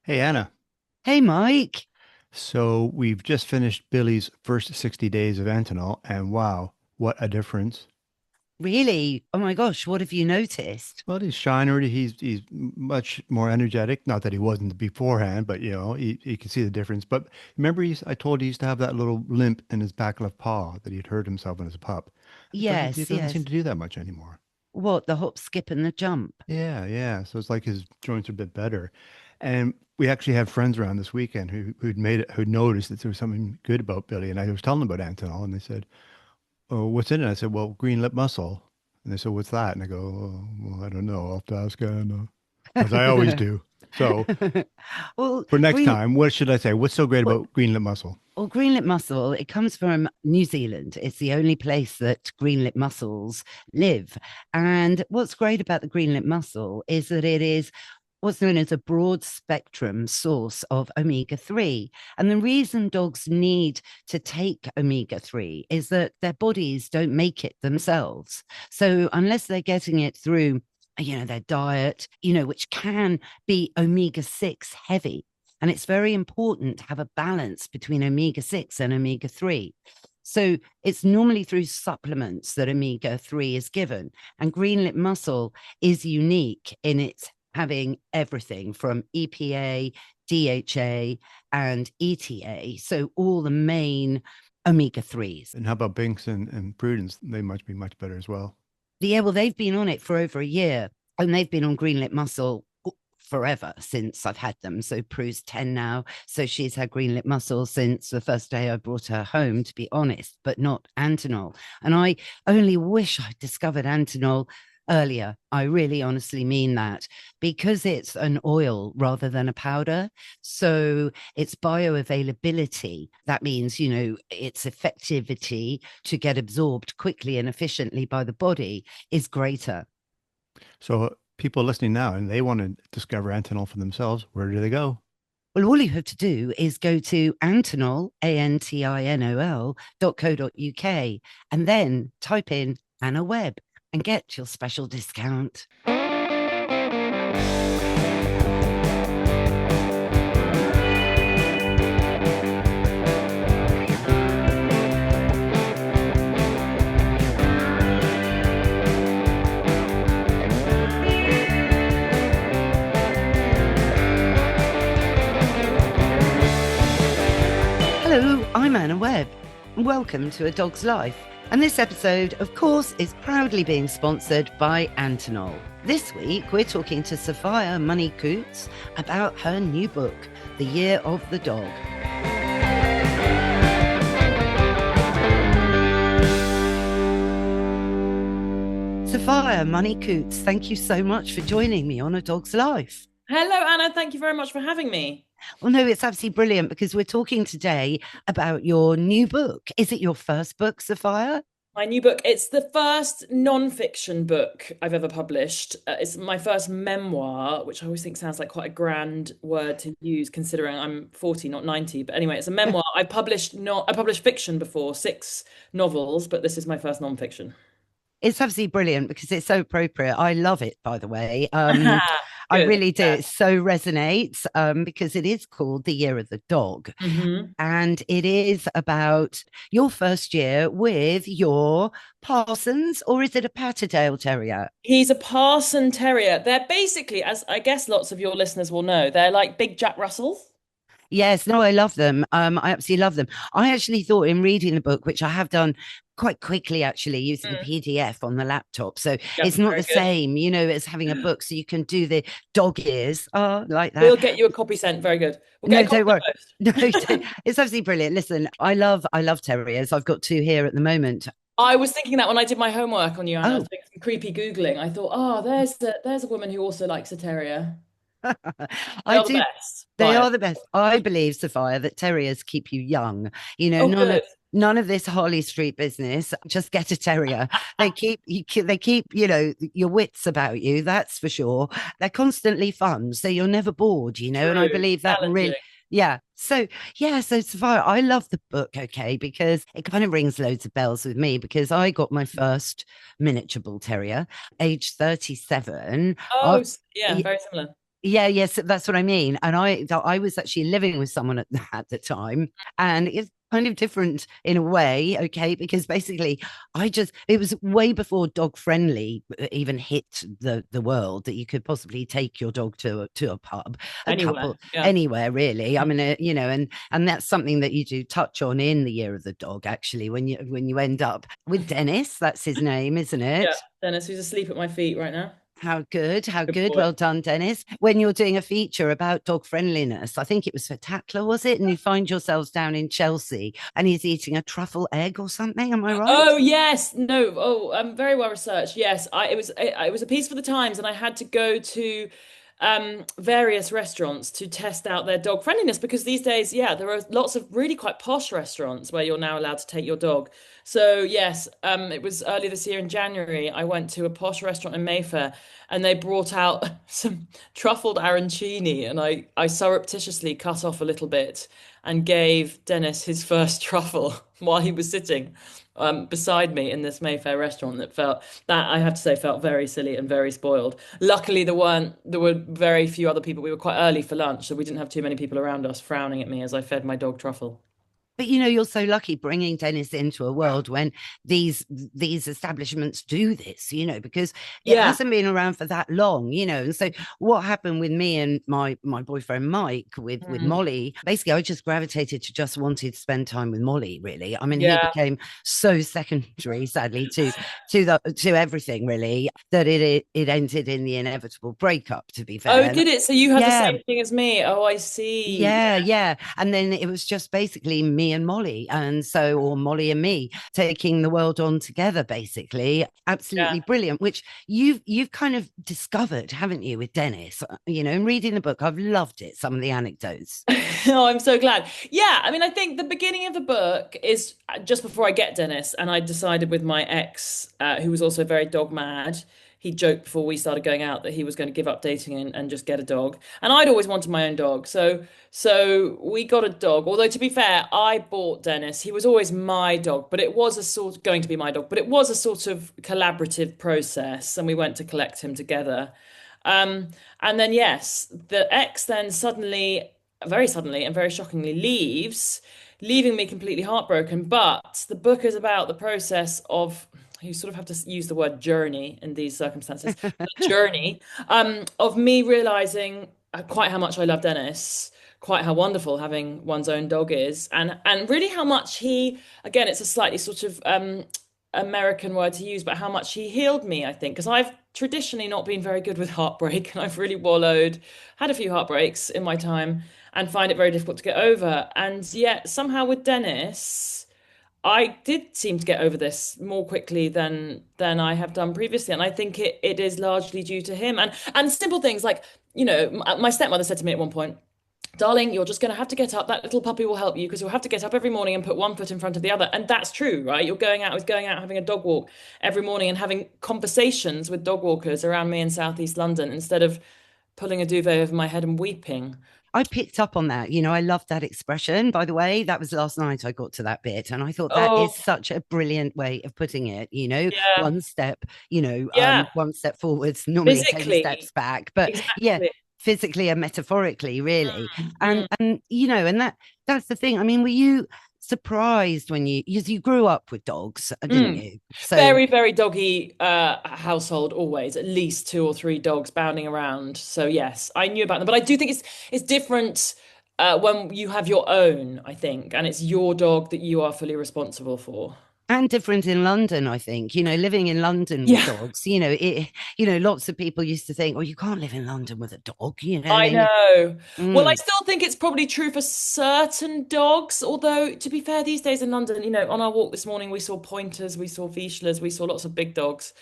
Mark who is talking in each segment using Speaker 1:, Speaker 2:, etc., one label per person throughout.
Speaker 1: Hey Anna,
Speaker 2: Hey, Mike.
Speaker 1: so we've just finished Billy's first 60 days of Antinol, and wow, what a difference.
Speaker 2: Really? Oh my gosh, what have you noticed?
Speaker 1: Well, he's shiner, he's much more energetic. Not that he wasn't beforehand, but you can see the difference. But remember, I told you he used to have that little limp in his back left paw that he'd hurt himself when he was a pup. But he
Speaker 2: Yes,
Speaker 1: doesn't seem
Speaker 2: yes.
Speaker 1: to do that much anymore.
Speaker 2: What, the hop, skip, and the jump?
Speaker 1: Yeah, yeah. So it's like his joints are a bit better. And we actually had friends around this weekend who'd noticed that there was something good about Billy. And I was telling them about Antinol, and they said, "Oh, what's in it?" I said, "Well, green lip mussel." And they said, "What's that?" And I go, "Oh, well, I don't know. I'll have to ask Anna," as I always do. So
Speaker 2: Well,
Speaker 1: for next
Speaker 2: green,
Speaker 1: time, what should I say? What's so great
Speaker 2: well,
Speaker 1: about green lip mussel?
Speaker 2: green lip mussel, it comes from New Zealand. It's the only place that green lip mussels live. And what's great about the green lip mussel is that it is what's known as a broad spectrum source of omega 3. And the reason dogs need to take omega 3 is that their bodies don't make it themselves. So, unless they're getting it through their diet, which can be omega 6 heavy. And it's very important to have a balance between omega 6 and omega 3. So it's normally through supplements that omega 3 is given. And green lip mussel is unique in its having everything from EPA, DHA, and ETA. So all the main omega 3s.
Speaker 1: And how about Binks and Prudence? They must be much better as well.
Speaker 2: Yeah, well, they've been on it for over a year and they've been on green lip mussel forever since I've had them. So Prue's 10 now. So she's had green lip mussel since the first day I brought her home, to be honest, but not Antinol. And I only wish I'd discovered Antinol earlier. I really honestly mean that because it's an oil rather than a powder. So its bioavailability, that means, its effectivity to get absorbed quickly and efficiently by the body is greater.
Speaker 1: So people listening now and they want to discover Antinol for themselves, where do they go?
Speaker 2: Well, all you have to do is go to Antinol, ANTINOL.co.uk, and then type in Anna Webb and get your special discount. Hello, I'm Anna Webb. Welcome to A Dog's Life. And this episode, of course, is proudly being sponsored by Antinol. This week, we're talking to Sophia Money-Coutts about her new book, The Year of the Dog. Sophia Money-Coutts, thank you so much for joining me on A Dog's Life.
Speaker 3: Hello, Anna. Thank you very much for having me.
Speaker 2: Well, no, it's absolutely brilliant because we're talking today about your new book. Is it your first book, Sophia?
Speaker 3: My new book, it's the first non-fiction book I've ever published. It's my first memoir, which I always think sounds like quite a grand word to use considering I'm 40, not 90. But anyway, it's a memoir. I published fiction before, 6 novels, but this is my first non-fiction.
Speaker 2: It's absolutely brilliant because it's so appropriate. I love it, by the way. I
Speaker 3: Good.
Speaker 2: really do.
Speaker 3: Yeah.
Speaker 2: It so resonates because it is called The Year of the Dog.
Speaker 3: hmm
Speaker 2: And it is about your first year with your Parsons, or is it a Patterdale Terrier?
Speaker 3: He's a Parson Terrier. They're basically, as I guess lots of your listeners will know, they're like big Jack Russells.
Speaker 2: Yes, no, I love them. I absolutely love them. I actually thought in reading the book, which I have done quite quickly, actually, using a
Speaker 3: Mm.
Speaker 2: PDF on the laptop. So
Speaker 3: Yep,
Speaker 2: it's not
Speaker 3: very
Speaker 2: the
Speaker 3: good.
Speaker 2: same, as having a book. So you can do the dog ears. Oh, like that.
Speaker 3: We'll get you a copy sent. Very good. We'll get
Speaker 2: No,
Speaker 3: a copy
Speaker 2: don't
Speaker 3: of
Speaker 2: worry.
Speaker 3: both.
Speaker 2: No, don't. It's absolutely brilliant. Listen, I love terriers. I've got two here at the moment.
Speaker 3: I was thinking that when I did my homework on you, and I was
Speaker 2: Oh,
Speaker 3: doing some creepy Googling. I thought, oh, there's a woman who also likes a terrier. They
Speaker 2: I
Speaker 3: are the
Speaker 2: do.
Speaker 3: best.
Speaker 2: They
Speaker 3: Right.
Speaker 2: are the best. I believe, Sophia, that terriers keep you young.
Speaker 3: Oh,
Speaker 2: None of
Speaker 3: good.
Speaker 2: this Harley Street business. Just get a terrier. They keep your wits about you. That's for sure. They're constantly fun, so you're never bored. And I
Speaker 3: True.
Speaker 2: believe that
Speaker 3: Challenging.
Speaker 2: really. Yeah. So yeah. So Sophia, I love the book. Okay, because it kind of rings loads of bells with me because I got my first miniature bull terrier, age 37.
Speaker 3: Oh,
Speaker 2: After,
Speaker 3: yeah, very similar.
Speaker 2: Yeah, yes, that's what I mean. And I was actually living with someone at the time, and it's kind of different in a way, okay? Because basically, it was way before dog friendly even hit the world that you could possibly take your dog to a pub, a
Speaker 3: Anywhere.
Speaker 2: couple,
Speaker 3: Yeah.
Speaker 2: anywhere really. I mean, and that's something that you do touch on in the year of the dog, actually, when you end up with Dennis, that's his name, isn't
Speaker 3: Yeah.
Speaker 2: it?
Speaker 3: Dennis, who's asleep at my feet right now.
Speaker 2: How good, how
Speaker 3: Good
Speaker 2: good.
Speaker 3: boy.
Speaker 2: Well done, Dennis. When you're doing a feature about dog friendliness, I think it was for Tatler, was it? And you find yourselves down in Chelsea and he's eating a truffle egg or something. Am I right?
Speaker 3: Oh yes, no. Oh, very well researched. Yes, it was a piece for the Times, and I had to go to various restaurants to test out their dog friendliness because these days, yeah, there are lots of really quite posh restaurants where you're now allowed to take your dog. So yes, it was early this year in January. I went to a posh restaurant in Mayfair, and they brought out some truffled arancini, and I surreptitiously cut off a little bit and gave Dennis his first truffle while he was sitting beside me in this Mayfair restaurant that I have to say felt very silly and very spoiled. Luckily, there were very few other people. We were quite early for lunch, so we didn't have too many people around us frowning at me as I fed my dog truffle.
Speaker 2: But you're so lucky bringing Dennis into a world when these establishments do this, because it
Speaker 3: Yeah.
Speaker 2: hasn't been around for that long, And so what happened with me and my boyfriend Mike with
Speaker 3: Mm.
Speaker 2: Molly, basically I just gravitated to just wanted to spend time with Molly, really. I mean, he
Speaker 3: Yeah.
Speaker 2: became so secondary, sadly, to everything, really, that it ended in the inevitable breakup, to be
Speaker 3: Oh,
Speaker 2: fair.
Speaker 3: did it? So you had the
Speaker 2: Yeah,
Speaker 3: same thing as me. Oh, I see.
Speaker 2: yeah, yeah. And then it was just basically me and Molly. Or Molly and me taking the world on together, basically.
Speaker 3: Yeah.
Speaker 2: Absolutely brilliant, which you've kind of discovered, haven't you, with Dennis? And reading the book, I've loved it, some of the anecdotes.
Speaker 3: Oh, I'm so glad. Yeah, I mean, I think the beginning of the book is just before I get Dennis, and I decided with my ex, who was also very dog mad. He joked before we started going out that he was going to give up dating and just get a dog. And I'd always wanted my own dog, so we got a dog. Although to be fair, I bought Dennis. He was always my dog, but it was a sort going to be my dog, but it was a sort of collaborative process, and we went to collect him together. Um, and then yes, the ex then very suddenly and very shockingly leaves, leaving me completely heartbroken. But the book is about the process of, you sort of have to use the word journey in these circumstances, the journey of me realizing quite how much I love Dennis, quite how wonderful having one's own dog is, and really how much again, it's a slightly sort of American word to use, but how much he healed me, I think, because I've traditionally not been very good with heartbreak, and I've really wallowed, had a few heartbreaks in my time, and find it very difficult to get over. And yet, somehow with Dennis, I did seem to get over this more quickly than I have done previously, and I think it is largely due to him and simple things like, my stepmother said to me at one point, darling, you're just going to have to get up. That little puppy will help you because you'll have to get up every morning and put one foot in front of the other. And that's true, right? You're going out having a dog walk every morning and having conversations with dog walkers around me in Southeast London instead of pulling a duvet over my head and weeping.
Speaker 2: I picked up on that. I love that expression. By the way, that was last night I got to that bit. And I thought that is
Speaker 3: Oh,
Speaker 2: such a brilliant way of putting it.
Speaker 3: yeah.
Speaker 2: One step,
Speaker 3: Yeah.
Speaker 2: one step forwards, normally 10
Speaker 3: Physically.
Speaker 2: steps back. But yeah,
Speaker 3: Exactly.
Speaker 2: physically and metaphorically, really.
Speaker 3: Mm,
Speaker 2: And
Speaker 3: mm.
Speaker 2: and that's the thing. I mean, were you surprised when you grew up with dogs, didn't
Speaker 3: Mm.
Speaker 2: you? So
Speaker 3: Very, very doggy household always, at least two or three dogs bounding around. So yes, I knew about them. But I do think it's different when you have your own, I think, and it's your dog that you are fully responsible for.
Speaker 2: and different in London, I think. Living in London with
Speaker 3: Yeah.
Speaker 2: dogs, lots of people used to think, oh, you can't live in London with a dog, and
Speaker 3: I
Speaker 2: then
Speaker 3: know. Well, I
Speaker 2: mm.
Speaker 3: still think it's probably true for certain dogs. Although, to be fair, these days in London, on our walk this morning, we saw pointers, we saw Vizslas, we saw lots of big dogs.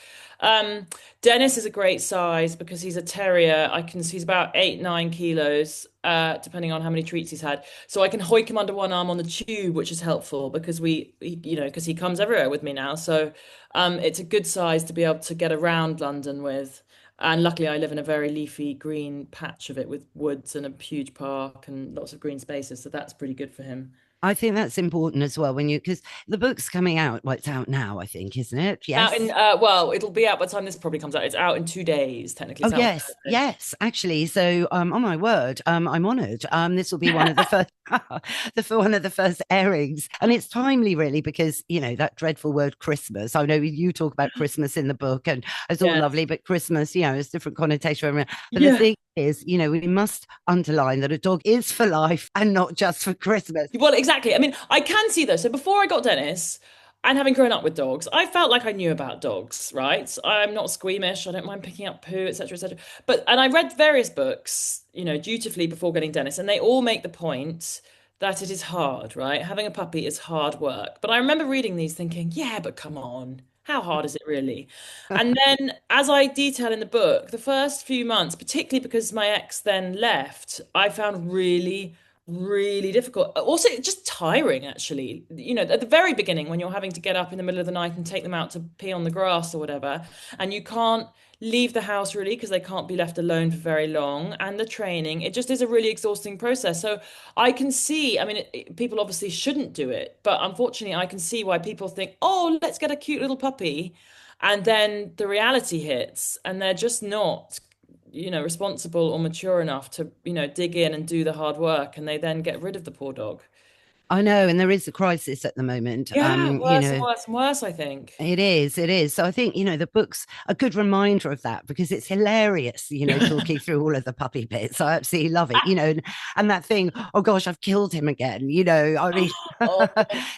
Speaker 3: Um, Dennis is a great size because he's a terrier. He's about 8, 9 kilos, depending on how many treats he's had. So I can hoik him under one arm on the tube, which is helpful because because he comes everywhere with me now. So, it's a good size to be able to get around London with. And luckily, I live in a very leafy green patch of it with woods and a huge park and lots of green spaces. So that's pretty good for him.
Speaker 2: I think that's important as well when you, because the book's coming out. Well, it's out now, I think, isn't it?
Speaker 3: Out
Speaker 2: Yes.
Speaker 3: in well, it'll be out by the time this probably comes out. It's out in 2 days, technically.
Speaker 2: Oh
Speaker 3: It's out on
Speaker 2: yes, yes, actually. So, oh my word, I'm honoured. This will be one of the
Speaker 3: Thursday.
Speaker 2: first, one of the first airings, and it's timely, really, because that dreadful word Christmas. I know you talk about Christmas in the book, and it's all
Speaker 3: Yes.
Speaker 2: lovely, but Christmas, it's different connotation. But the
Speaker 3: Yeah.
Speaker 2: thing is, we must underline that a dog is for life and not just for Christmas.
Speaker 3: Well, exactly. I mean, I can see though. So before I got Dennis, and having grown up with dogs, I felt like I knew about dogs, right? I'm not squeamish. I don't mind picking up poo, etc., etc. And I read various books, dutifully before getting Dennis, and they all make the point that it is hard, right? Having a puppy is hard work. But I remember reading these thinking, yeah, but come on. How hard is it really? And then, as I detail in the book, the first few months, particularly because my ex then left, I found really, really difficult. Also, just tiring, actually. At the very beginning, when you're having to get up in the middle of the night and take them out to pee on the grass or whatever, and you can't leave the house really because they can't be left alone for very long, and the training, it just is a really exhausting process. So I can see, I mean, people obviously shouldn't do it, but unfortunately, I can see why people think, oh, let's get a cute little puppy. And then the reality hits, and they're just not responsible or mature enough to, dig in and do the hard work, and they then get rid of the poor dog.
Speaker 2: I know, and there is a crisis at the moment.
Speaker 3: Yeah, worse and worse and worse, I think.
Speaker 2: It is, it is. So I think, the book's a good reminder of that because it's hilarious, talking through all of the puppy bits. I absolutely love it, and that thing, oh gosh, I've killed him again, I mean,
Speaker 3: Oh,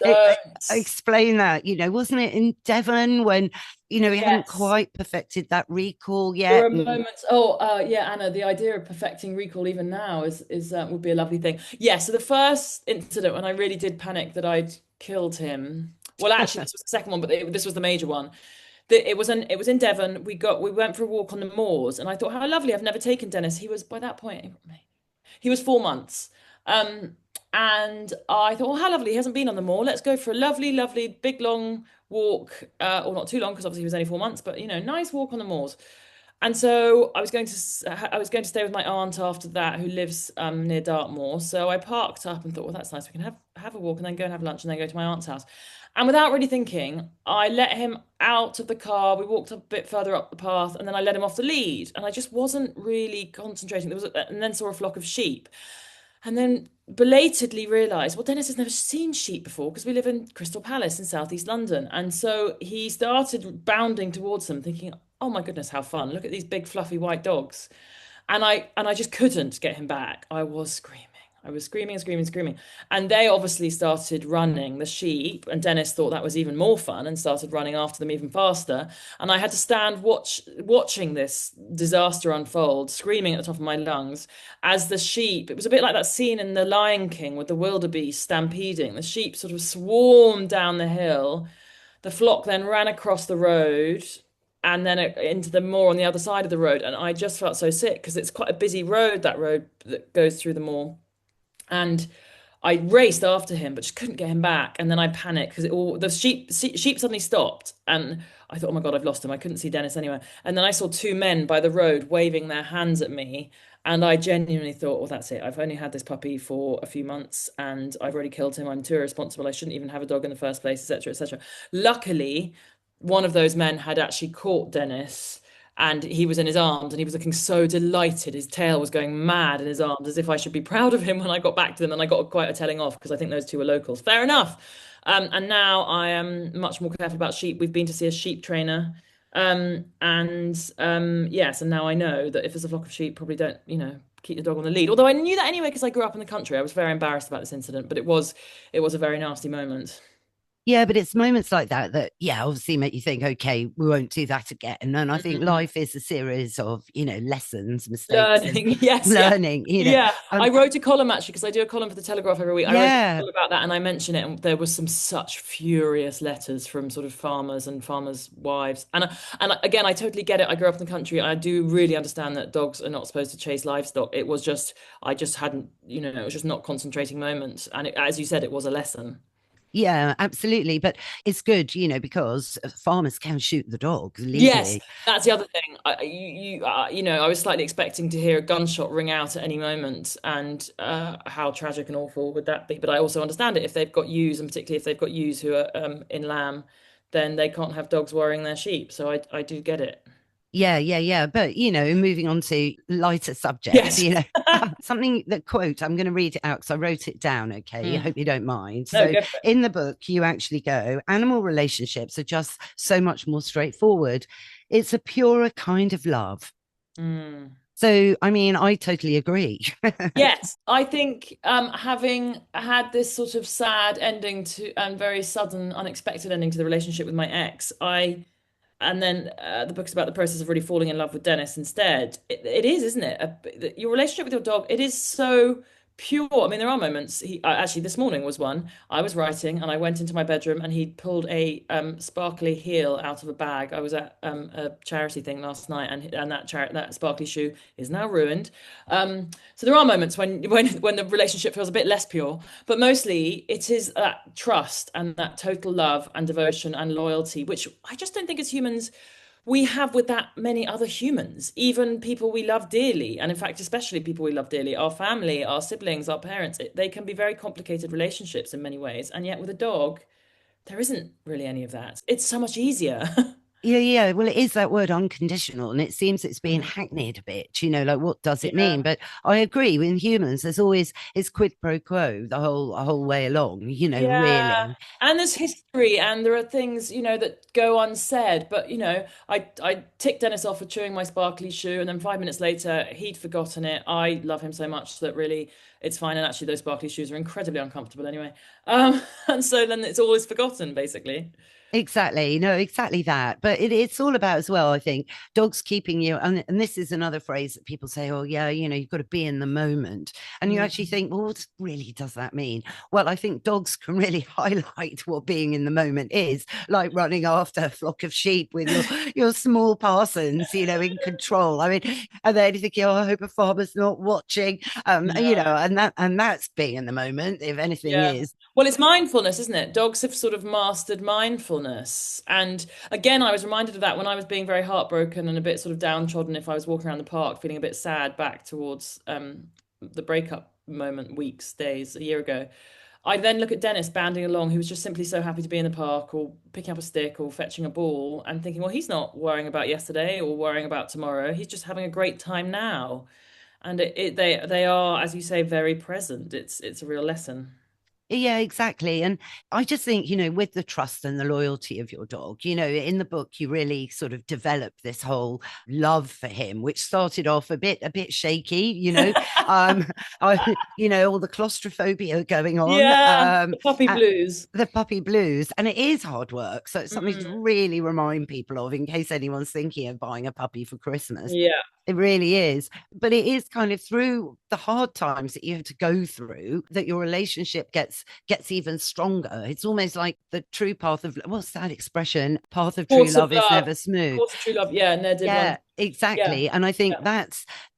Speaker 3: don't.
Speaker 2: explain that, wasn't it in Devon when, we hadn't
Speaker 3: Yes.
Speaker 2: quite perfected that recall
Speaker 3: There
Speaker 2: yet?
Speaker 3: are moments. Oh, yeah, Anna. The idea of perfecting recall even now is would be a lovely thing. Yeah. So the first incident when I really did panic that I'd killed him. Well, actually, this was the second one, but this was the major one. It was in Devon. We went for a walk on the moors, and I thought, how lovely. I've never taken Dennis. He was by that point, he was 4 months. And I thought, oh, how lovely. He hasn't been on the moor. Let's go for a lovely, lovely, big, long walk. Or not too long, because obviously he was only 4 months, but nice walk on the moors. And so I was going to stay with my aunt after that, who lives near Dartmoor. So I parked up and thought, well, that's nice. We can have a walk and then go and have lunch and then go to my aunt's house. And without really thinking, I let him out of the car. We walked a bit further up the path, and then I let him off the lead. And I just wasn't really concentrating. And then saw a flock of sheep. And then belatedly realised, well, Dennis has never seen sheep before because we live in Crystal Palace in southeast London. And so he started bounding towards them, thinking, oh my goodness, how fun. Look at these big fluffy white dogs. And I just couldn't get him back. I was screaming. I was screaming and screaming and screaming. And they obviously started running, the sheep, and Dennis thought that was even more fun and started running after them even faster. And I had to stand watching this disaster unfold, screaming at the top of my lungs as the sheep, it was a bit like that scene in The Lion King with the wildebeest stampeding. The sheep sort of swarmed down the hill. The flock then ran across the road and then into the moor on the other side of the road. And I just felt so sick because it's quite a busy road, that road that goes through the moor. And I raced after him, but just couldn't get him back. And then I panicked because the sheep suddenly stopped, and I thought, oh my God, I've lost him. I couldn't see Dennis anywhere. And then I saw two men by the road waving their hands at me, and I genuinely thought, well, that's it. I've only had this puppy for a few months, and I've already killed him. I'm too irresponsible. I shouldn't even have a dog in the first place, etc., etc. Luckily, one of those men had actually caught Dennis and he was in his arms and he was looking so delighted. His tail was going mad in his arms, as if I should be proud of him when I got back to them. And I got quite a telling off because I think those two were locals. Fair enough. And now I am much more careful about sheep. We've been to see a sheep trainer. Yes, and now I know that if there's a flock of sheep, probably don't, keep the dog on the lead. Although I knew that anyway because I grew up in the country. I was very embarrassed about this incident, but it was a very nasty moment.
Speaker 2: Yeah, but it's moments like that, yeah, obviously make you think, okay, we won't do that again. And I think life is a series of, lessons, mistakes, and
Speaker 3: Learning, yes,
Speaker 2: learning,
Speaker 3: yeah. I wrote a column actually because I do a column for the Telegraph every week. I wrote a column about that and I mention it, and there was some such furious letters from sort of farmers and farmers' wives. And again, I totally get it. I grew up in the country. I do really understand that dogs are not supposed to chase livestock. It was just, I just hadn't, it was just not concentrating moments. And as you said, it was a lesson.
Speaker 2: Yeah, absolutely. But it's good, because farmers can shoot the dog
Speaker 3: Yes,
Speaker 2: legally.
Speaker 3: that's the other thing. I was slightly expecting to hear a gunshot ring out at any moment, and how tragic and awful would that be? But I also understand it if they've got ewes, and particularly if they've got ewes who are in lamb, then they can't have dogs worrying their sheep. So I do get it.
Speaker 2: Yeah, yeah, yeah. But, moving on to lighter subjects,
Speaker 3: Yes.
Speaker 2: something that quote, I'm going to read it out because I wrote it down. Okay. I
Speaker 3: Mm.
Speaker 2: hope you don't mind.
Speaker 3: No,
Speaker 2: So,
Speaker 3: go for it.
Speaker 2: in the book, you actually go, animal relationships are just so much more straightforward. It's a purer kind of love.
Speaker 3: Mm.
Speaker 2: So, I mean, I totally agree.
Speaker 3: Yes, I think having had this sort of sad ending to and very sudden, unexpected ending to the relationship with my ex, and then the book's about the process of really falling in love with Dennis instead. It is, isn't it? Your relationship with your dog, it is so pure. I mean, there are moments. Actually, this morning was one. I was writing and I went into my bedroom and he pulled a sparkly heel out of a bag. I was at a charity thing last night, and that sparkly shoe is now ruined. So there are moments when the relationship feels a bit less pure, but mostly it is that trust and that total love and devotion and loyalty, which I just don't think as humans we have with that many other humans, even people we love dearly. And in fact, especially people we love dearly, our family, our siblings, our parents, they can be very complicated relationships in many ways. And yet with a dog, there isn't really any of that. It's so much easier.
Speaker 2: Yeah, yeah. Well, it is that word unconditional, and it seems it's being
Speaker 3: Mm.
Speaker 2: hackneyed a bit, like what does it
Speaker 3: Yeah.
Speaker 2: mean? But I agree, with humans, there's always it's quid pro quo the whole way along,
Speaker 3: Yeah,
Speaker 2: really.
Speaker 3: and there's history, and there are things, that go unsaid. But I ticked Dennis off for chewing my sparkly shoe, and then 5 minutes later, he'd forgotten it. I love him so much that really it's fine. And actually, those sparkly shoes are incredibly uncomfortable anyway. And so then it's always forgotten, basically.
Speaker 2: Exactly. No, exactly that. But it's all about as well, I think, dogs keeping you. And this is another phrase that people say, oh, yeah, you've got to be in the moment. And you actually
Speaker 3: Mm.
Speaker 2: think, well, what really does that mean? Well, I think dogs can really highlight what being in the moment is, like running after a flock of sheep with your small Parsons, in control. I mean, and then you think, oh, I hope a farmer's not watching.
Speaker 3: No.
Speaker 2: And that's being in the moment, if anything
Speaker 3: Yeah.
Speaker 2: is.
Speaker 3: Well, it's mindfulness, isn't it? Dogs have sort of mastered mindfulness. And again, I was reminded of that when I was being very heartbroken and a bit sort of downtrodden if I was walking around the park feeling a bit sad back towards the breakup moment, weeks, days, a year ago. I'd then look at Dennis bounding along, who was just simply so happy to be in the park or picking up a stick or fetching a ball and thinking, well, he's not worrying about yesterday or worrying about tomorrow. He's just having a great time now. And they are, as you say, very present. It's a real lesson.
Speaker 2: Yeah, exactly. And I just think, with the trust and the loyalty of your dog, in the book, you really sort of develop this whole love for him, which started off a bit shaky, um, all the claustrophobia going on,
Speaker 3: Yeah, the puppy blues.
Speaker 2: the puppy blues. And it is hard work. So it's something to
Speaker 3: Mm,
Speaker 2: really remind people of in case anyone's thinking of buying a puppy for Christmas.
Speaker 3: yeah,
Speaker 2: It really is. But it is kind of through the hard times that you have to go through that your relationship gets even stronger. It's almost like the true path of what's that expression? Path of true
Speaker 3: course of
Speaker 2: love is
Speaker 3: love,
Speaker 2: never smooth.
Speaker 3: course of true love. Yeah, Ned did one.
Speaker 2: Yeah,
Speaker 3: Yeah,
Speaker 2: exactly. And I think
Speaker 3: yeah.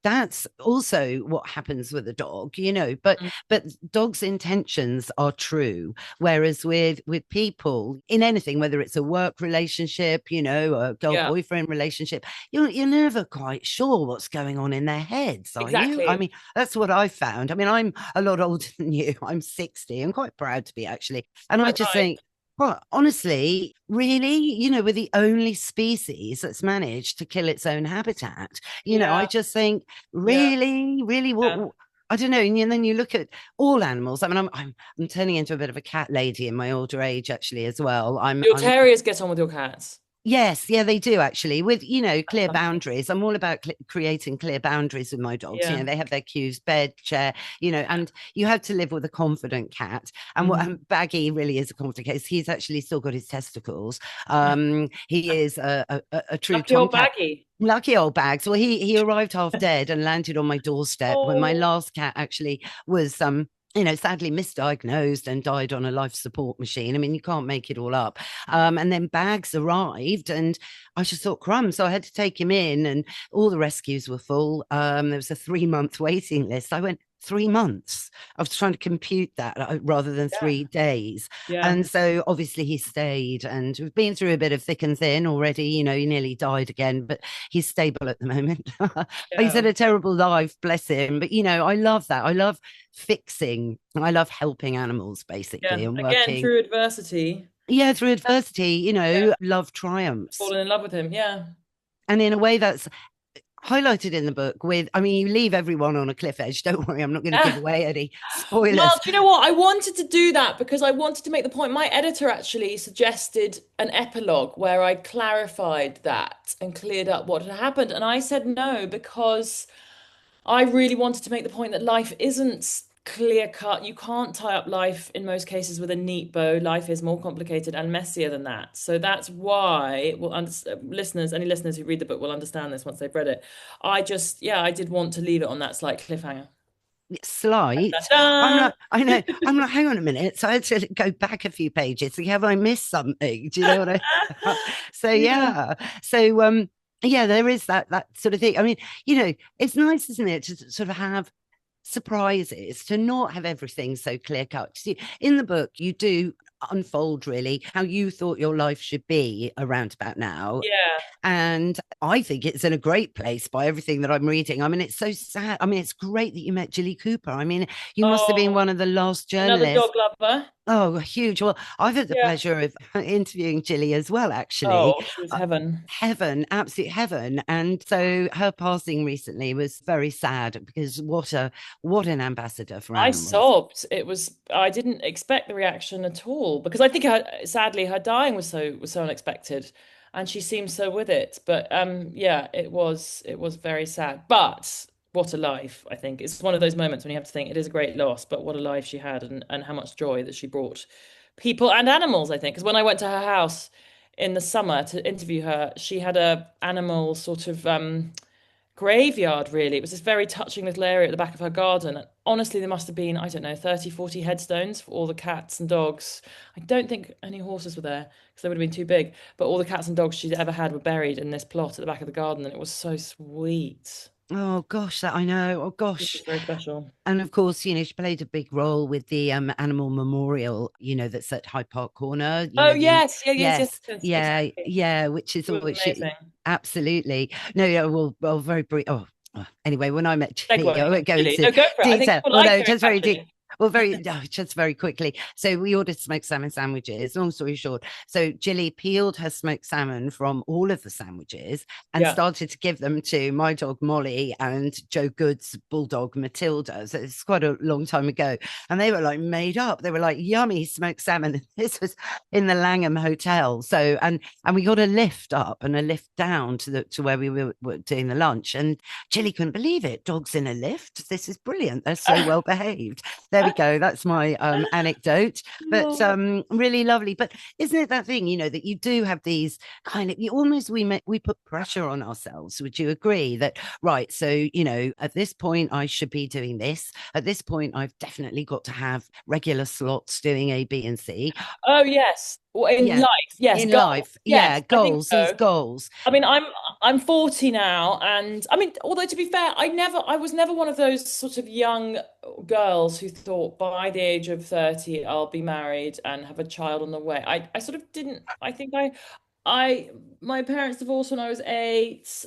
Speaker 2: that's also what happens with a dog, but
Speaker 3: Mm,
Speaker 2: but dogs' intentions are true. Whereas with people in anything, whether it's a work relationship, a girl
Speaker 3: yeah,
Speaker 2: boyfriend relationship, you're never quite sure what's going on in their heads, are you? I
Speaker 3: exactly.
Speaker 2: mean, that's what I found. I mean, I'm a lot older than you. I'm 60. I'm quite proud to be actually. And I
Speaker 3: Quite
Speaker 2: just
Speaker 3: right.
Speaker 2: think, well, honestly, really, we're the only species that's managed to kill its own habitat. I
Speaker 3: Yeah,
Speaker 2: just think,
Speaker 3: yeah,
Speaker 2: really, really,
Speaker 3: yeah.
Speaker 2: I don't know. And then you look at all animals. I mean, I'm turning into a bit of a cat lady in my older age, actually, as well.
Speaker 3: Your
Speaker 2: I'm
Speaker 3: terriers get on with your cats.
Speaker 2: Yes, yeah, they do actually. With clear boundaries. I'm all about creating clear boundaries with my dogs.
Speaker 3: Yeah.
Speaker 2: They have their cues, bed, chair. And you have to live with a confident cat. And what
Speaker 3: Mhm.
Speaker 2: Baggy really is a confident case. He's actually still got his testicles. He is a true
Speaker 3: Lucky old
Speaker 2: tomcat.
Speaker 3: Baggy.
Speaker 2: Lucky old Bags. Well, he arrived half dead and landed on my doorstep when my
Speaker 3: Oh,
Speaker 2: last cat actually was sadly misdiagnosed and died on a life support machine. I mean, you can't make it all up. And then Bags arrived, and I just thought, crumbs. So I had to take him in, and all the rescues were full. There was a 3-month waiting list. I went, 3 months. I was trying to compute that rather than
Speaker 3: Yeah.
Speaker 2: 3 days.
Speaker 3: Yeah.
Speaker 2: And so obviously he stayed, and we've been through a bit of thick and thin already. You know, he nearly died again, but he's stable at the moment. He's
Speaker 3: Yeah.
Speaker 2: had a terrible life, bless him. But, you know, I love that. I love fixing, I love helping animals basically
Speaker 3: Yeah.
Speaker 2: and
Speaker 3: Again,
Speaker 2: working.
Speaker 3: through adversity,
Speaker 2: Yeah, through adversity, you
Speaker 3: yeah,
Speaker 2: know, love triumphs.
Speaker 3: fallen in love with him. Yeah.
Speaker 2: And in a way that's highlighted in the book with, I mean, you leave everyone on a cliff edge. Don't worry, I'm not going to give
Speaker 3: Ah.
Speaker 2: away any
Speaker 3: Well,
Speaker 2: spoilers.
Speaker 3: do you know what? I wanted to do that because I wanted to make the point. My editor actually suggested an epilogue where I clarified that and cleared up what had happened. And I said no because I really wanted to make the point that life isn't clear cut. You can't tie up life in most cases with a neat bow. Life is more complicated and messier than that. So that's why, well, listeners, any listeners who read the book will understand this once they've read it. I just, yeah, I did want to leave it on that slight cliffhanger.
Speaker 2: Slight. I'm
Speaker 3: Ta-da!
Speaker 2: not, I know, I'm not, hang on a minute. So I had to go back a few pages. Like, have I missed something? Do you know what I so
Speaker 3: Yeah.
Speaker 2: yeah. So yeah, there is that sort of thing. I mean, you know, it's nice, isn't it, to sort of have surprises, to not have everything so clear cut. See, in the book, you do unfold really how you thought your life should be around about now.
Speaker 3: Yeah.
Speaker 2: And I think it's in a great place by everything that I'm reading. I mean, it's so sad. I mean, it's great that you met Jilly Cooper. I mean, you must have been
Speaker 3: Oh,
Speaker 2: one of the last
Speaker 3: another
Speaker 2: journalists.
Speaker 3: dog lover.
Speaker 2: Oh, huge. Well, I've had the
Speaker 3: Yeah.
Speaker 2: pleasure of interviewing Jilly as well, actually.
Speaker 3: Oh, she was heaven.
Speaker 2: Heaven, absolute heaven. And so her passing recently was very sad because what an ambassador for
Speaker 3: I
Speaker 2: animals.
Speaker 3: sobbed. I didn't expect the reaction at all because I think sadly her dying was so unexpected and she seemed so with it. But yeah, it was very sad. But what a life, I think. It's one of those moments when you have to think it is a great loss, but what a life she had and how much joy that she brought people and animals, I think. Because when I went to her house in the summer to interview her, she had a animal sort of graveyard, really. It was this very touching little area at the back of her garden. Honestly, there must have been, I don't know, 30, 40 headstones for all the cats and dogs. I don't think any horses were there because they would have been too big, but all the cats and dogs she'd ever had were buried in this plot at the back of the garden, and it was so sweet.
Speaker 2: Oh gosh, that I know. Oh
Speaker 3: It
Speaker 2: gosh.
Speaker 3: was very special.
Speaker 2: And of course, you know, she played a big role with the animal memorial, you know, that's at Hyde Park Corner, you
Speaker 3: Oh,
Speaker 2: know, the
Speaker 3: yes, yeah, yes, yes,
Speaker 2: yes,
Speaker 3: yes,
Speaker 2: yeah,
Speaker 3: exactly.
Speaker 2: yeah, which is
Speaker 3: It was
Speaker 2: always she
Speaker 3: amazing.
Speaker 2: absolutely. No, yeah, well, very brief. Oh, anyway, when I met Chile, I
Speaker 3: Segue,
Speaker 2: won't go
Speaker 3: really.
Speaker 2: into
Speaker 3: No, go for it. I think
Speaker 2: detail.
Speaker 3: people
Speaker 2: Well,
Speaker 3: like
Speaker 2: no,
Speaker 3: hearing
Speaker 2: just very deep.
Speaker 3: actually.
Speaker 2: Well, very just very quickly. So we ordered smoked salmon sandwiches. Long story short, so Jilly peeled her smoked salmon from all of the sandwiches and
Speaker 3: Yeah.
Speaker 2: started to give them to my dog Molly and Joe Good's bulldog Matilda. So it's quite a long time ago, and they were like made up. They were like yummy smoked salmon. This was in the Langham Hotel. So and we got a lift up and a lift down to where we were doing the lunch, and Jilly couldn't believe it. Dogs in a lift. This is brilliant. They're so well behaved. There we go. That's my anecdote. But
Speaker 3: Oh,
Speaker 2: really lovely. But isn't it that thing, you know, that you do have these kind of, you almost, we put pressure on ourselves. Would you agree that, right? So, you know, at this point, I should be doing this. At this point, I've definitely got to have regular slots doing A, B, and C.
Speaker 3: oh yes. Well, in
Speaker 2: Yeah.
Speaker 3: life, yes.
Speaker 2: In
Speaker 3: Goals,
Speaker 2: life. Yeah.
Speaker 3: yes. I think
Speaker 2: Goals, these
Speaker 3: so.
Speaker 2: goals.
Speaker 3: I mean, I'm 40 now, and I mean, although to be fair, I was never one of those sort of young girls who thought by the age of 30 I'll be married and have a child on the way. I sort of didn't. I think I my parents divorced when I was 8,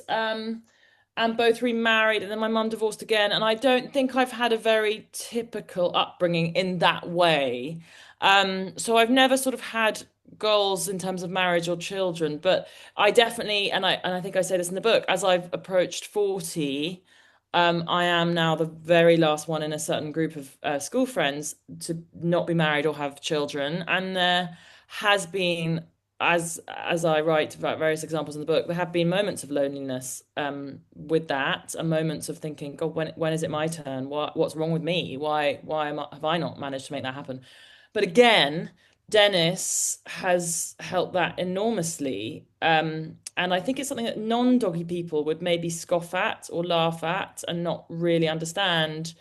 Speaker 3: and both remarried, and then my mum divorced again, and I don't think I've had a very typical upbringing in that way. So I've never sort of had goals in terms of marriage or children, but I definitely, and I think I say this in the book, as I've approached 40, I am now the very last one in a certain group of school friends to not be married or have children. And there has been, as I write about various examples in the book, there have been moments of loneliness with that, and moments of thinking, God, when is it my turn? What's wrong with me? Why have I not managed to make that happen? But again, Dennis has helped that enormously. And I think it's something that non-doggy people would maybe scoff at or laugh at and not really understand.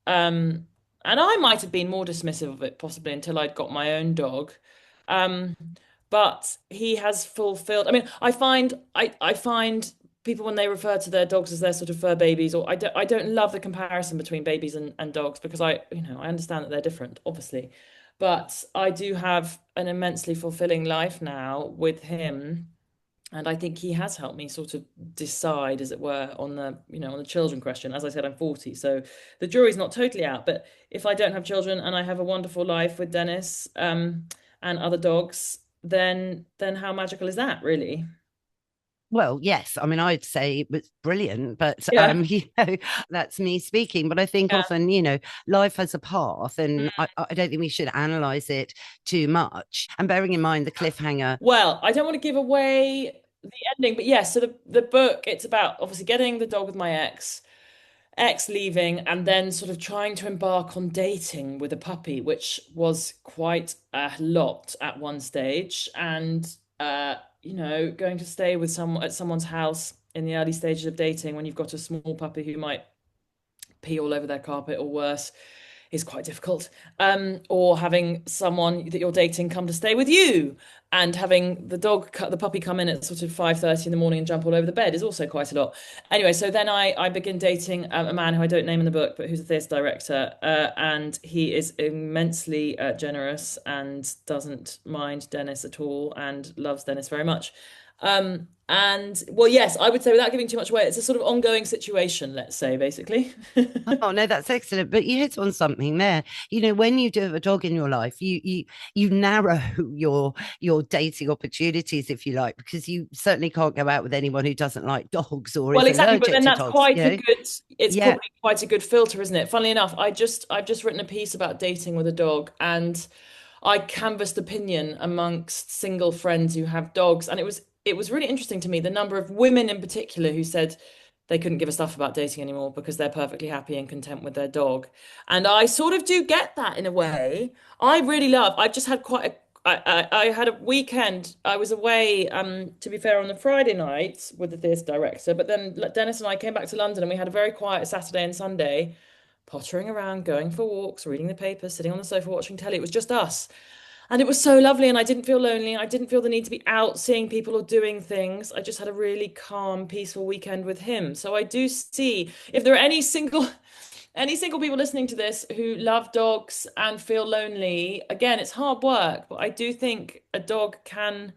Speaker 3: Um, and I might have been more dismissive of it possibly until I'd got my own dog. Um, but he has fulfilled. I mean, I find people when they refer to their dogs as their sort of fur babies, or I don't love the comparison between babies and dogs because I understand that they're different, obviously. But I do have an immensely fulfilling life now with him. And I think he has helped me sort of decide, as it were, on the children question. As I said, I'm 40, so the jury's not totally out. But if I don't have children and I have a wonderful life with Dennis, and other dogs, then how magical is that, really?
Speaker 2: Well, yes. I mean, I'd say it was brilliant, but
Speaker 3: Yeah.
Speaker 2: that's me speaking. But I think
Speaker 3: Yeah.
Speaker 2: often, life has a path, and
Speaker 3: Mm.
Speaker 2: I don't think we should analyze it too much. And bearing in mind the cliffhanger.
Speaker 3: Well, I don't want to give away the ending, but yes, so the book, it's about obviously getting the dog with my ex leaving, and then sort of trying to embark on dating with a puppy, which was quite a lot at one stage. And going to stay with someone at someone's house in the early stages of dating when you've got a small puppy who might pee all over their carpet or worse is quite difficult. Or having someone that you're dating come to stay with you, and having the puppy come in at sort of 5:30 in the morning and jump all over the bed is also quite a lot. Anyway, so then I begin dating a man who I don't name in the book, but who's a theatre director, and he is immensely generous and doesn't mind Dennis at all and loves Dennis very much. And well, yes, I would say without giving too much away, it's a sort of ongoing situation, let's say, basically.
Speaker 2: Oh no, that's excellent. But you hit on something there. When you do have a dog in your life, you narrow your dating opportunities, if you like, because you certainly can't go out with anyone who doesn't like dogs or
Speaker 3: Well,
Speaker 2: is
Speaker 3: exactly, but
Speaker 2: allergic
Speaker 3: then
Speaker 2: to
Speaker 3: that's
Speaker 2: dogs.
Speaker 3: it's
Speaker 2: Yeah.
Speaker 3: probably quite a good filter, isn't it? Funnily enough, I've just written a piece about dating with a dog, and I canvassed opinion amongst single friends who have dogs, and it was really interesting to me the number of women in particular who said they couldn't give a stuff about dating anymore because they're perfectly happy and content with their dog. And I sort of do get that in a way. I've just had quite a I had a weekend. I was away, to be fair, on the Friday night with the theatre director, but then Dennis and I came back to London and we had a very quiet Saturday and Sunday, pottering around, going for walks, reading the paper, sitting on the sofa watching telly. It was just us. And it was so lovely, and I didn't feel lonely. I didn't feel the need to be out seeing people or doing things. I just had a really calm, peaceful weekend with him. So I do see if there are any single people listening to this who love dogs and feel lonely, again, it's hard work, but I do think a dog can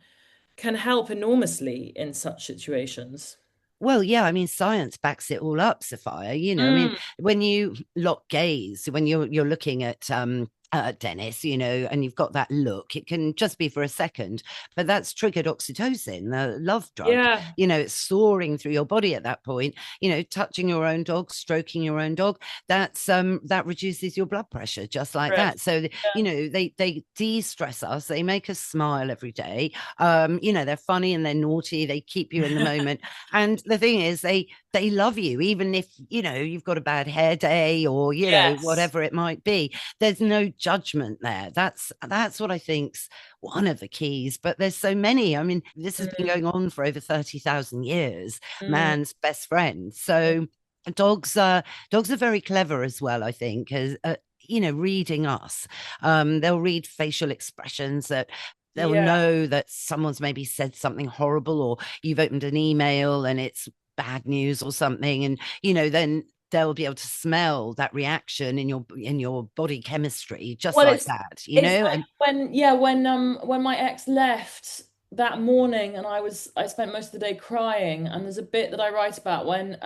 Speaker 3: help enormously in such situations.
Speaker 2: Well, yeah, I mean, science backs it all up, Sophia. I mean,
Speaker 3: Mm,
Speaker 2: when you lock gaze, when you're looking at Dennis, and you've got that look, it can just be for a second, but that's triggered oxytocin, the love drug.
Speaker 3: yeah,
Speaker 2: It's soaring through your body at that point. Touching your own dog, stroking your own dog, that reduces your blood pressure just like
Speaker 3: correct.
Speaker 2: that. So,
Speaker 3: Yeah.
Speaker 2: they de-stress us, they make us smile every day. They're funny and they're naughty, they keep you in the moment. And the thing is, they love you, even if you've got a bad hair day or
Speaker 3: Yes.
Speaker 2: whatever it might be. There's no judgment there. That's what I think's one of the keys. But there's so many. I mean, this has been
Speaker 3: Mm,
Speaker 2: going on for over 30,000 years.
Speaker 3: mm,
Speaker 2: Man's best friend. So dogs are very clever as well, I think, as reading us. They'll read facial expressions that they'll
Speaker 3: yeah.
Speaker 2: know that someone's maybe said something horrible, or you've opened an email and it's bad news or something, and then they'll be able to smell that reaction in your body chemistry just
Speaker 3: Well,
Speaker 2: like
Speaker 3: it's
Speaker 2: that,
Speaker 3: it's like
Speaker 2: and
Speaker 3: when my ex left that morning, and I spent most of the day crying, and there's a bit that I write about when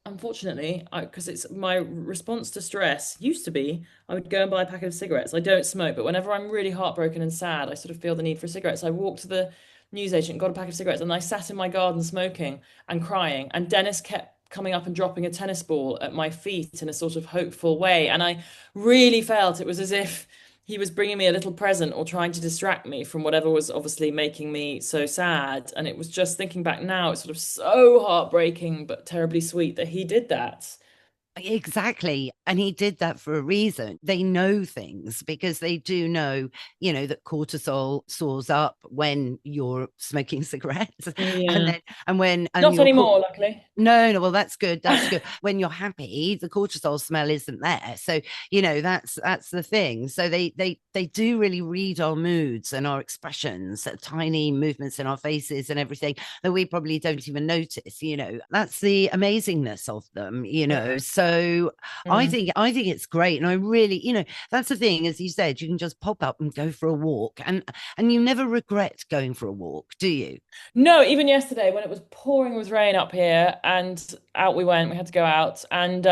Speaker 3: unfortunately, because it's my response to stress used to be I would go and buy a packet of cigarettes. I don't smoke, but whenever I'm really heartbroken and sad, I sort of feel the need for cigarettes. So I walked to the newsagent, got a packet of cigarettes, and I sat in my garden smoking and crying. And Dennis kept coming up and dropping a tennis ball at my feet in a sort of hopeful way. And I really felt it was as if he was bringing me a little present or trying to distract me from whatever was obviously making me so sad. And it was just thinking back now, it's sort of so heartbreaking, but terribly sweet that he did that.
Speaker 2: exactly. And he did that for a reason. They know things because they do know, that cortisol soars up when you're smoking cigarettes. And
Speaker 3: Yeah.
Speaker 2: then, and
Speaker 3: Not
Speaker 2: you're,
Speaker 3: anymore, luckily.
Speaker 2: no, well, that's good. That's good. When you're happy, the cortisol smell isn't there. So, that's the thing. So they do really read our moods and our expressions, tiny movements in our faces and everything that we probably don't even notice. That's the amazingness of them, So I think it's great. And I really, that's the thing, as you said, you can just pop up and go for a walk. And you never regret going for a walk, do you?
Speaker 3: No, even yesterday when it was pouring with rain up here and out we went, we had to go out and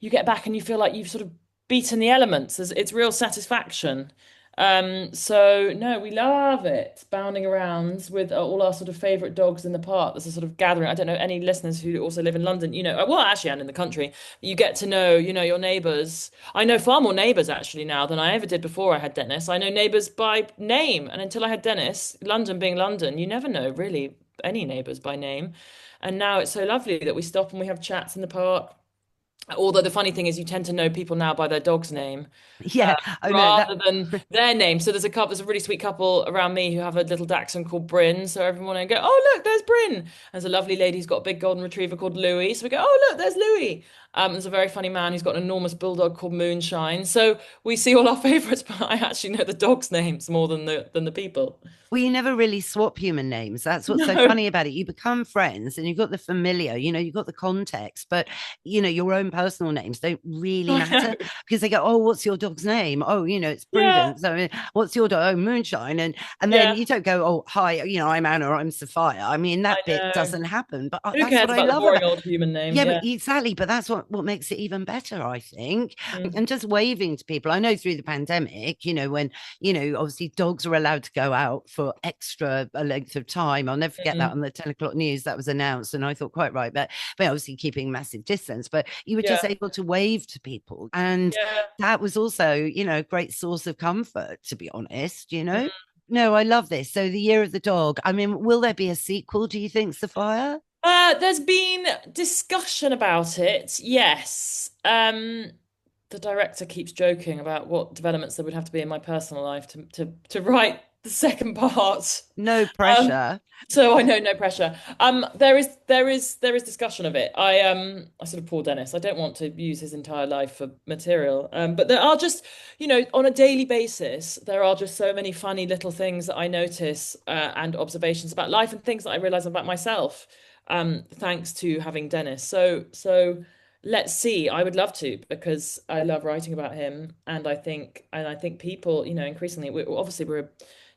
Speaker 3: you get back and you feel like you've sort of beaten the elements. It's real satisfaction. So no, we love it, bounding around with all our sort of favorite dogs in the park. There's a sort of gathering. I don't know any listeners who also live in London, well, actually, and in the country, you get to know, your neighbours. I know far more neighbours actually now than I ever did before I had Dennis. I know neighbours by name, and until I had Dennis, London being London, you never know really any neighbours by name. And now it's so lovely that we stop and we have chats in the park. Although the funny thing is, you tend to know people now by their dog's name
Speaker 2: Yeah. Oh no, that
Speaker 3: rather than their name. So there's a really sweet couple around me who have a little Dachshund called Bryn. So everyone I go, oh look, there's Bryn. There's a lovely lady who's got a big golden retriever called Louis. So we go, oh look, there's Louis. There's a very funny man who's got an enormous bulldog called Moonshine. So we see all our favourites, but I actually know the dogs' names more than the people.
Speaker 2: Well, you never really swap human names. That's what's so
Speaker 3: No,
Speaker 2: funny about it. You become friends and you've got the familiar, you've got the context, but your own personal names don't really
Speaker 3: I know.
Speaker 2: matter because they go, oh, what's your dog's name? Oh, it's
Speaker 3: Yeah,
Speaker 2: Prudence. So, what's your dog? Oh, Moonshine. And then
Speaker 3: yeah,
Speaker 2: you don't go, oh, hi, I'm Anna or I'm Sophia. I mean,
Speaker 3: I
Speaker 2: that bit
Speaker 3: know.
Speaker 2: doesn't happen, but
Speaker 3: Who
Speaker 2: that's what
Speaker 3: cares
Speaker 2: I
Speaker 3: about the
Speaker 2: love
Speaker 3: boring
Speaker 2: about.
Speaker 3: old human name?
Speaker 2: Yeah, but
Speaker 3: Yeah.
Speaker 2: exactly. But that's what makes it even better, I think.
Speaker 3: Mm,
Speaker 2: And just waving to people. I know through the pandemic, when, obviously dogs were allowed to go out for extra a length of time. I'll never forget that
Speaker 3: mm,
Speaker 2: on the 10 o'clock news that was announced. And I thought, quite right. But obviously keeping massive distance. But you were just
Speaker 3: yeah,
Speaker 2: able to wave to people. And
Speaker 3: yeah.
Speaker 2: that was also, a great source of comfort, to be honest.
Speaker 3: Mm.
Speaker 2: No, I love this. So the Year of the Dog. I mean, will there be a sequel, do you think, Sophia?
Speaker 3: There's been discussion about it, yes. The director keeps joking about what developments there would have to be in my personal life to write the second part.
Speaker 2: No
Speaker 3: Um,
Speaker 2: pressure.
Speaker 3: so I know no pressure. There is discussion of it. I sort of poor Dennis. I don't want to use his entire life for material. But there are just, on a daily basis, there are just so many funny little things that I notice and observations about life and things that I realize about myself. Thanks to having Dennis. So let's see. I would love to because I love writing about him, and I think people, increasingly, we're a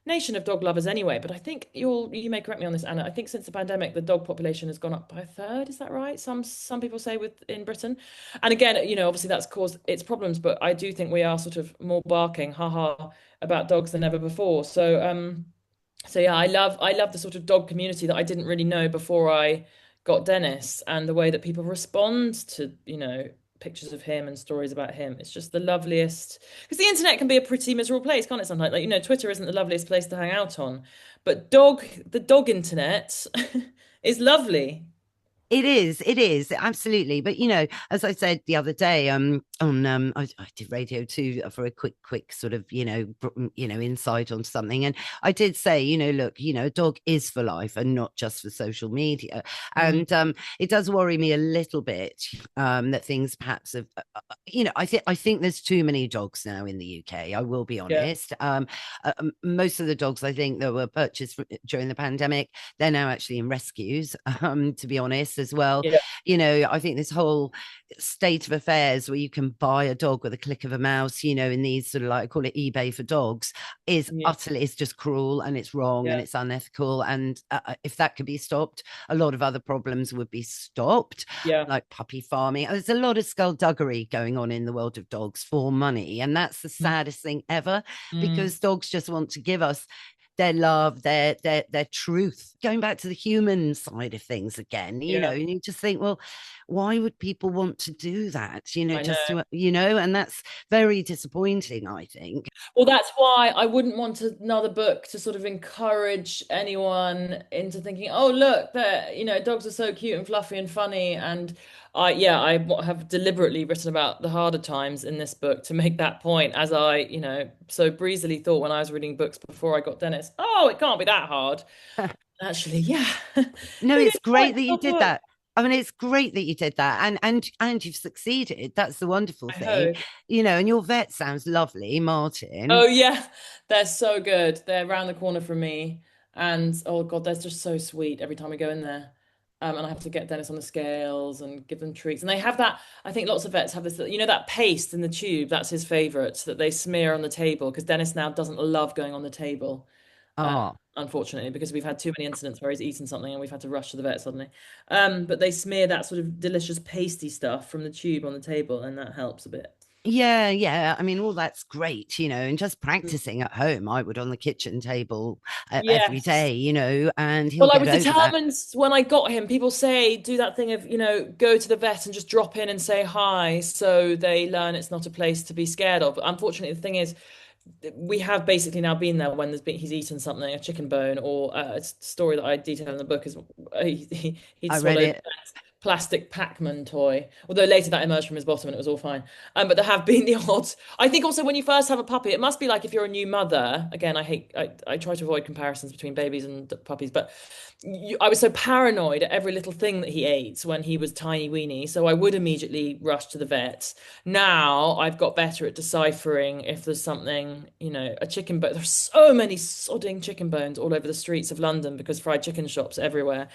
Speaker 3: nation of dog lovers anyway, but I think you may correct me on this, Anna. I think since the pandemic, the dog population has gone up by a third. Is that right? Some people say in Britain, and again, obviously that's caused its problems, but I do think we are sort of more barking, haha, about dogs than ever before. So yeah, I love the sort of dog community that I didn't really know before I got Dennis, and the way that people respond to, pictures of him and stories about him. It's just the loveliest. Because the internet can be a pretty miserable place, can't it? Sometimes, like, Twitter isn't the loveliest place to hang out on, but the dog internet is lovely.
Speaker 2: It is, absolutely. But as I said the other day, I did radio too for a quick sort of, insight on something. And I did say, look, a dog is for life and not just for social media.
Speaker 3: Mm,
Speaker 2: And it does worry me a little bit that things perhaps have, I think there's too many dogs now in the UK. I will be
Speaker 3: yeah,
Speaker 2: honest. Most of the dogs I think that were purchased during the pandemic, they're now actually in rescues, to be honest, as well.
Speaker 3: yeah,
Speaker 2: I think this whole state of affairs where you can buy a dog with a click of a mouse, in these sort of, like, I call it eBay for dogs, is
Speaker 3: yeah,
Speaker 2: utterly, it's just cruel and it's wrong and
Speaker 3: yeah,
Speaker 2: it's unethical. And if that could be stopped, a lot of other problems would be stopped,
Speaker 3: yeah.
Speaker 2: like puppy farming. There's a lot of skullduggery going on in the world of dogs for money. And that's the
Speaker 3: Mm,
Speaker 2: saddest thing ever,
Speaker 3: mm,
Speaker 2: because dogs just want to give us their love, their truth. Going back to the human side of things again,
Speaker 3: yeah,
Speaker 2: and you just think, well, why would people want to do that?
Speaker 3: I know.
Speaker 2: Just to, and that's very disappointing, I think.
Speaker 3: Well, that's why I wouldn't want another book to sort of encourage anyone into thinking, oh, look, dogs are so cute and fluffy and funny, and I have deliberately written about the harder times in this book to make that point, as I, so breezily thought when I was reading books before I got Dennis. Oh, it can't be that hard. Actually, yeah,
Speaker 2: No,
Speaker 3: it
Speaker 2: it's
Speaker 3: is quite
Speaker 2: great
Speaker 3: a
Speaker 2: that you
Speaker 3: tough
Speaker 2: did
Speaker 3: book.
Speaker 2: that. I mean, it's great that you did that, and you've succeeded. That's the wonderful
Speaker 3: I
Speaker 2: thing,
Speaker 3: hope.
Speaker 2: And your vet sounds lovely,
Speaker 3: Oh
Speaker 2: Martin.
Speaker 3: yeah, they're so good. They're around the corner from me, and oh God, they're just so sweet every time we go in there. And I have to get Dennis on the scales and give them treats. And they have that. I think lots of vets have this. That paste in the tube. That's his favorite that they smear on the table because Dennis now doesn't love going on the table. Uh,
Speaker 2: Oh,
Speaker 3: Unfortunately, because we've had too many incidents where he's eaten something and we've had to rush to the vet suddenly. But they smear that sort of delicious pasty stuff from the tube on the table, and that helps a bit.
Speaker 2: yeah, yeah. I mean, all that's great, and just practicing at home. I would on the kitchen table every
Speaker 3: Yes.
Speaker 2: day, and he'll
Speaker 3: Well, I
Speaker 2: get
Speaker 3: was
Speaker 2: over that.
Speaker 3: determined when I got him. People say do that thing of, go to the vet and just drop in and say hi, so they learn it's not a place to be scared of. But unfortunately, the thing is, we have basically now been there when he's eaten something, a chicken bone, or a story that I detail in the book is he'd
Speaker 2: I read
Speaker 3: swallowed
Speaker 2: it.
Speaker 3: a plastic Pac-Man toy. Although later that emerged from his bottom and it was all fine. But there have been the odd. I think also when you first have a puppy, it must be like if you're a new mother. Again, I try to avoid comparisons between babies and puppies, but I was so paranoid at every little thing that he ate when he was tiny weeny, so I would immediately rush to the vet. Now I've got better at deciphering if there's something, a chicken bone. There's so many sodding chicken bones all over the streets of London because fried chicken shops everywhere.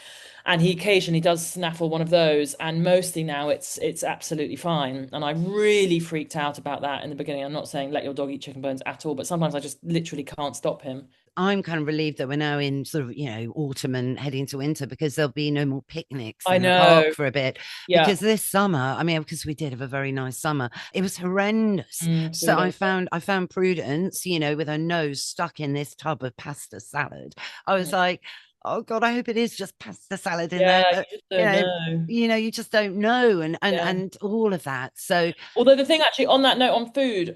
Speaker 3: And he occasionally does snaffle one of those, and mostly now it's absolutely fine. And I really freaked out about that in the beginning. I'm not saying let your dog eat chicken bones at all, but sometimes I just literally can't stop him.
Speaker 2: I'm kind of relieved that we're now in sort of, autumn and heading to winter because there'll be no more picnics
Speaker 3: I
Speaker 2: in the park
Speaker 3: know.
Speaker 2: for a bit.
Speaker 3: Yeah.
Speaker 2: Because this summer, I mean, because we did have a very nice summer, it was horrendous. So
Speaker 3: Food
Speaker 2: I found Prudence, with her nose stuck in this tub of pasta salad. I was like, oh God, I hope it is just pasta salad in there.
Speaker 3: Yeah,
Speaker 2: But
Speaker 3: you just
Speaker 2: you
Speaker 3: don't
Speaker 2: know,
Speaker 3: know.
Speaker 2: you just don't know, and and
Speaker 3: Yeah.
Speaker 2: and all of that. So
Speaker 3: Although the thing actually on that note on food,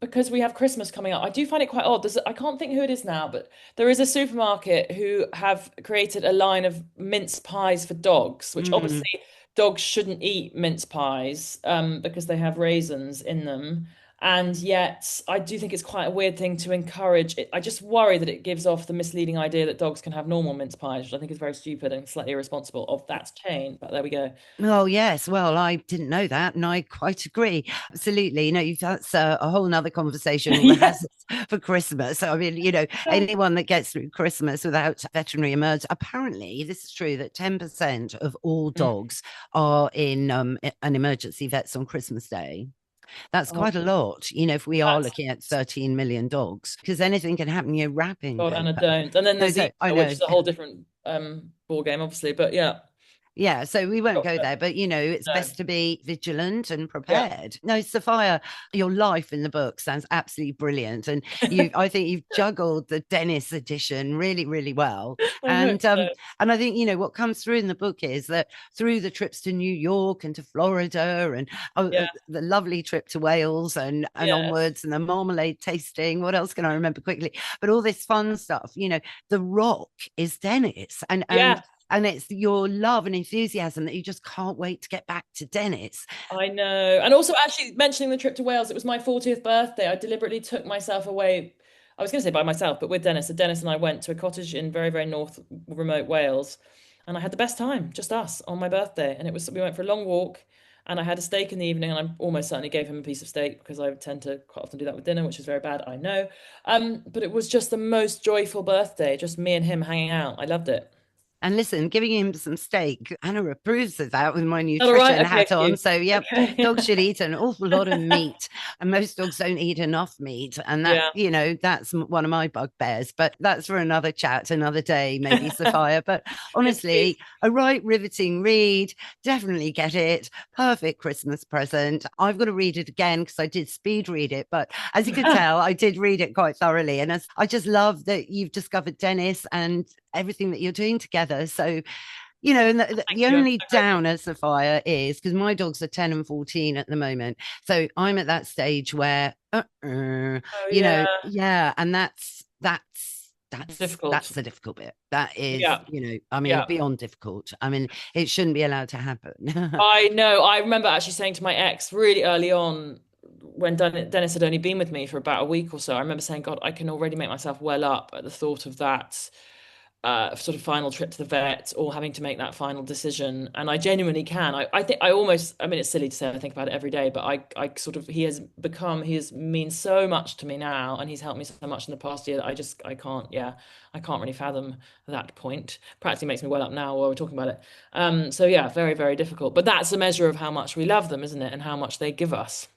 Speaker 3: because we have Christmas coming up, I do find it quite odd. I can't think who it is now, but there is a supermarket who have created a line of mince pies for dogs, which
Speaker 2: mm,
Speaker 3: obviously dogs shouldn't eat mince pies, because they have raisins in them. And yet, I do think it's quite a weird thing to encourage. I just worry that it gives off the misleading idea that dogs can have normal mince pies, which I think is very stupid and slightly irresponsible of that chain. But there we go.
Speaker 2: Oh, yes. Well, I didn't know that, and I quite agree. Absolutely. That's a whole nother conversation, all the
Speaker 3: Yeah.
Speaker 2: hazards for Christmas. I mean, anyone that gets through Christmas without veterinary emergency, apparently, this is true that 10% of all
Speaker 3: Mm.
Speaker 2: dogs are in an emergency vets on Christmas Day. That's
Speaker 3: Oh,
Speaker 2: quite a lot, if we are
Speaker 3: that's
Speaker 2: looking at 13 million dogs, because anything can happen. You're wrapping
Speaker 3: God, and I
Speaker 2: paper.
Speaker 3: don't. And then
Speaker 2: No,
Speaker 3: there's
Speaker 2: so I
Speaker 3: Zika, which
Speaker 2: know.
Speaker 3: is a whole different ball game, obviously. But yeah,
Speaker 2: Yeah, so we won't go
Speaker 3: chocolate.
Speaker 2: there, but it's
Speaker 3: No.
Speaker 2: best to be vigilant and
Speaker 3: Yeah.
Speaker 2: prepared. No, Sophia, your life in the book sounds absolutely brilliant, and I think you've juggled the Dennis edition really, really well.
Speaker 3: I hope
Speaker 2: And
Speaker 3: so.
Speaker 2: and I think what comes through in the book is that through the trips to New York and to Florida, and
Speaker 3: Yeah.
Speaker 2: the lovely trip to Wales and
Speaker 3: Yes.
Speaker 2: onwards, and the marmalade tasting. What else can I remember quickly? But all this fun stuff. The rock is Dennis, and
Speaker 3: Yeah.
Speaker 2: it's your love and enthusiasm that you just can't wait to get back to Dennis.
Speaker 3: I know. And also, actually, mentioning the trip to Wales, it was my 40th birthday. I deliberately took myself away. I was going to say by myself, but with Dennis. So Dennis and I went to a cottage in very, very north, remote Wales. And I had the best time, just us, on my birthday. And we went for a long walk. And I had a steak in the evening, and I almost certainly gave him a piece of steak because I tend to quite often do that with dinner, which is very bad, I know. But it was just the most joyful birthday, just me and him hanging out. I loved it.
Speaker 2: And listen, giving him some steak, Anna approves of that with my
Speaker 3: All right.
Speaker 2: nutrition
Speaker 3: Okay,
Speaker 2: hat on.
Speaker 3: phew.
Speaker 2: So, yep,
Speaker 3: Okay.
Speaker 2: dogs should eat an awful lot of meat. And most dogs don't eat enough meat. And
Speaker 3: Yeah.
Speaker 2: that's one of my bugbears. But that's for another chat, another day, maybe, Sophia. But
Speaker 3: Yes, please.
Speaker 2: honestly, a right riveting read. Definitely get it. Perfect Christmas present. I've got to read it again because I did speed read it. But as you could tell, I did read it quite thoroughly. And I just love that you've discovered Dennis and everything that you're doing together. So, and
Speaker 3: Thank
Speaker 2: the
Speaker 3: you. I'm
Speaker 2: only
Speaker 3: so grateful.
Speaker 2: downer, Sophia, is because my dogs are 10 and 14 at the moment. So I'm at that stage where,
Speaker 3: Oh yeah.
Speaker 2: yeah. And that's
Speaker 3: Difficult.
Speaker 2: That's the difficult bit. That is,
Speaker 3: Yeah.
Speaker 2: I mean, beyond difficult. I mean, it shouldn't be allowed to happen.
Speaker 3: I know. I remember actually saying to my ex really early on, when Dennis had only been with me for about a week or so, I remember saying, God, I can already make myself well up at the thought of that sort of final trip to the vet, or having to make that final decision. And I genuinely can. I think I mean, it's silly to say I think about it every day, but I sort of, he has means so much to me now, and he's helped me so much in the past year that I can't really fathom that point. Practically makes me well up now while we're talking about it. So yeah, very, very difficult. But that's a measure of how much we love them, isn't it? And how much they give us.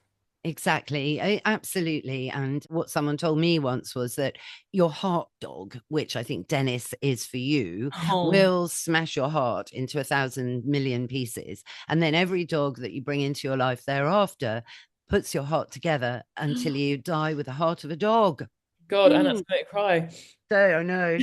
Speaker 2: Exactly. Absolutely. And what someone told me once was that your heart dog, which I think Dennis is for you, will smash your heart into 1,000 million pieces. And then every dog that you bring into your life thereafter puts your heart together until you die with the heart of a dog.
Speaker 3: God, and that's going to cry.
Speaker 2: I know.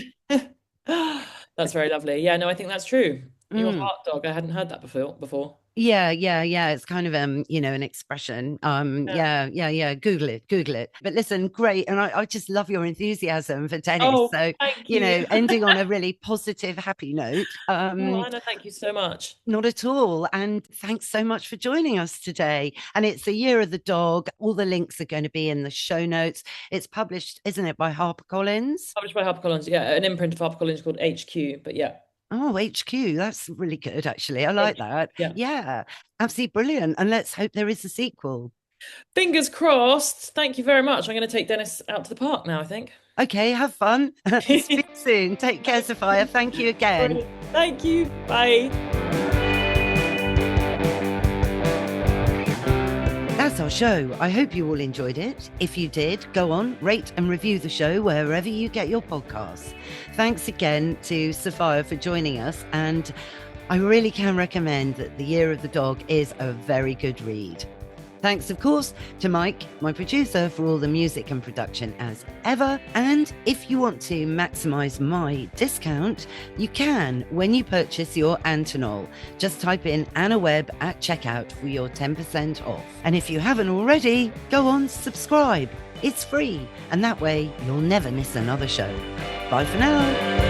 Speaker 3: That's very lovely. Yeah, no, I think that's true. Your heart dog. I hadn't heard that before.
Speaker 2: Yeah. It's kind of an expression. Yeah. Google it. But listen, great. And I just love your enthusiasm for tennis.
Speaker 3: Oh,
Speaker 2: so
Speaker 3: thank you.
Speaker 2: Ending on a really positive, happy note.
Speaker 3: Anna, thank you so much.
Speaker 2: Not at all. And thanks so much for joining us today. And it's the Year of the Dog. All the links are going to be in the show notes. It's published, isn't it, by HarperCollins?
Speaker 3: Published by HarperCollins, yeah. An imprint of HarperCollins called HQ, but yeah.
Speaker 2: Oh, HQ. That's really good, actually. I like that.
Speaker 3: Yeah.
Speaker 2: Absolutely brilliant. And let's hope there is a sequel.
Speaker 3: Fingers crossed. Thank you very much. I'm going to take Dennis out to the park now, I think.
Speaker 2: Okay, have fun. Speak soon. Take care, Sophia. Thank you again.
Speaker 3: Thank you. Bye.
Speaker 2: That's our show. I hope you all enjoyed it. If you did, go on, rate and review the show wherever you get your podcasts. Thanks again to Sophia for joining us, and I really can recommend that The Year of the Dog is a very good read. Thanks, of course, to Mike, my producer, for all the music and production as ever. And if you want to maximize my discount, you can when you purchase your Antonol. Just type in Anna Webb at checkout for your 10% off. And if you haven't already, go on, subscribe. It's free, and that way you'll never miss another show. Bye for now.